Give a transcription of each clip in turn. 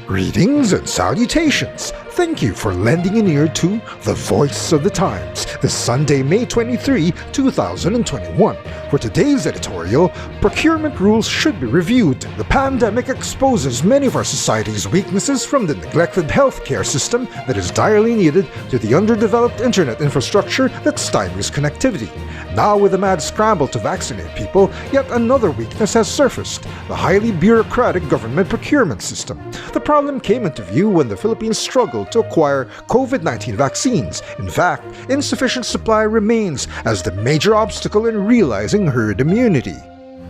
Greetings and salutations. Thank you for lending an ear to The Voice of the Times this Sunday, May 23, 2021. For today's editorial, procurement rules should be reviewed. The pandemic exposes many of our society's weaknesses, from the neglected healthcare system that is direly needed to the underdeveloped internet infrastructure that stymies connectivity. Now, with a mad scramble to vaccinate people, yet another weakness has surfaced: the highly bureaucratic government procurement system. The problem came into view when the Philippines struggled to acquire COVID-19 vaccines. In fact, insufficient supply remains as the major obstacle in realizing herd immunity.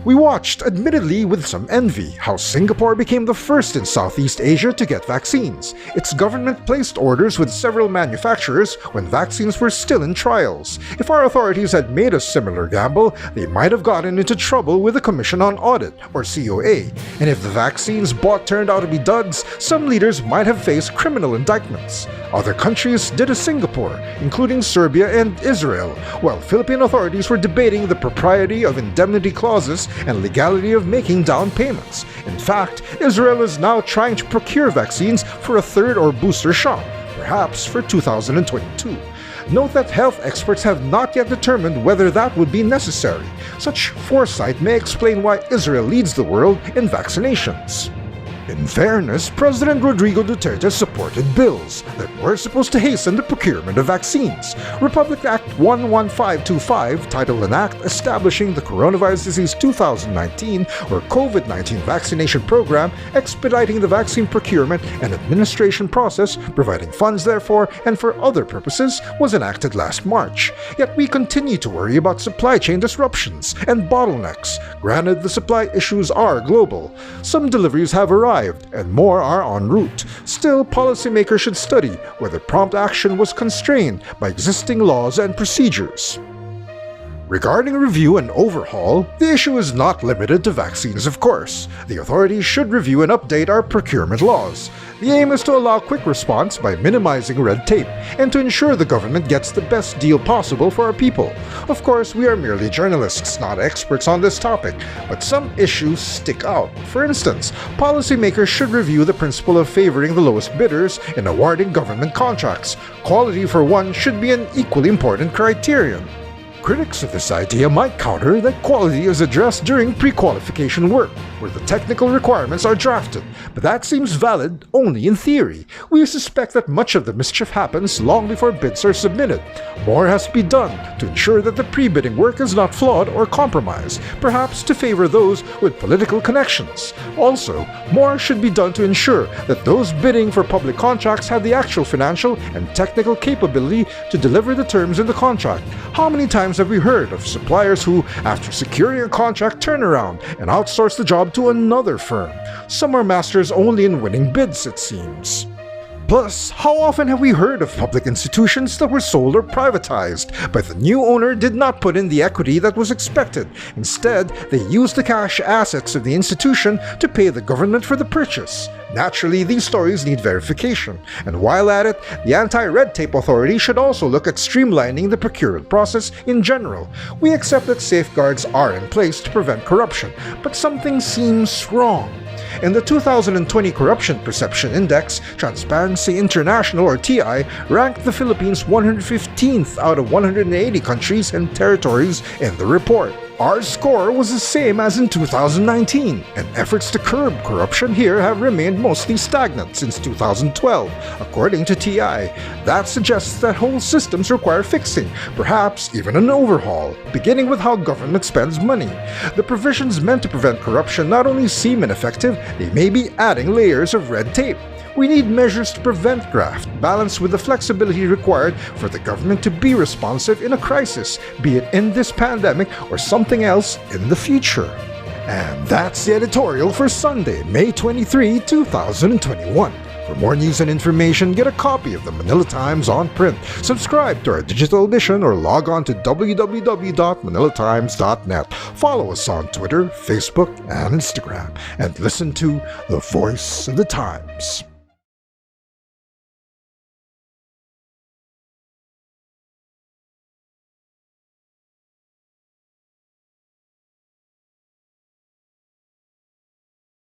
We watched, admittedly with some envy, how Singapore became the first in Southeast Asia to get vaccines. Its government placed orders with several manufacturers when vaccines were still in trials. If our authorities had made a similar gamble, they might have gotten into trouble with the Commission on Audit, or COA. And if the vaccines bought turned out to be duds, some leaders might have faced criminal indictments. Other countries did as Singapore, including Serbia and Israel, while Philippine authorities were debating the propriety of indemnity clauses and legality of making down payments. In fact, Israel is now trying to procure vaccines for a third or booster shot, perhaps for 2022. Note that health experts have not yet determined whether that would be necessary. Such foresight may explain why Israel leads the world in vaccinations. In fairness, President Rodrigo Duterte supported bills that were supposed to hasten the procurement of vaccines. Republic Act 11525, titled an act establishing the Coronavirus Disease 2019 or COVID-19 vaccination program, expediting the vaccine procurement and administration process, providing funds therefore and for other purposes, was enacted last March. Yet we continue to worry about supply chain disruptions and bottlenecks. Granted, the supply issues are global. Some deliveries have arrived and more are en route. Still, policymakers should study whether prompt action was constrained by existing laws and procedures. Regarding review and overhaul, the issue is not limited to vaccines, of course. The authorities should review and update our procurement laws. The aim is to allow quick response by minimizing red tape and to ensure the government gets the best deal possible for our people. Of course, we are merely journalists, not experts on this topic, but some issues stick out. For instance, policymakers should review the principle of favoring the lowest bidders in awarding government contracts. Quality, for one, should be an equally important criterion. Critics of this idea might counter that quality is addressed during pre-qualification work, where the technical requirements are drafted, but that seems valid only in theory. We suspect that much of the mischief happens long before bids are submitted. More has to be done to ensure that the pre-bidding work is not flawed or compromised, perhaps to favor those with political connections. Also, more should be done to ensure that those bidding for public contracts have the actual financial and technical capability to deliver the terms in the contract. How many times have we heard of suppliers who, after securing a contract, turn around and outsource the job to another firm? Some are masters only in winning bids, it seems. Plus, how often have we heard of public institutions that were sold or privatized, but the new owner did not put in the equity that was expected? Instead, they used the cash assets of the institution to pay the government for the purchase. Naturally, these stories need verification, and while at it, the Anti-Red Tape Authority should also look at streamlining the procurement process in general. We accept that safeguards are in place to prevent corruption, but something seems wrong. In the 2020 Corruption Perception Index, Transparency International, or TI, ranked the Philippines 115th out of 180 countries and territories in the report. Our score was the same as in 2019, and efforts to curb corruption here have remained mostly stagnant since 2012, according to TI. That suggests that whole systems require fixing, perhaps even an overhaul, beginning with how government spends money. The provisions meant to prevent corruption not only seem ineffective, they may be adding layers of red tape. We need measures to prevent graft, balanced with the flexibility required for the government to be responsive in a crisis, be it in this pandemic or something else in the future. And that's the editorial for Sunday, May 23, 2021. For more news and information, get a copy of the Manila Times on print, subscribe to our digital edition, or log on to www.manilatimes.net. Follow us on Twitter, Facebook, and Instagram, and listen to The Voice of the Times.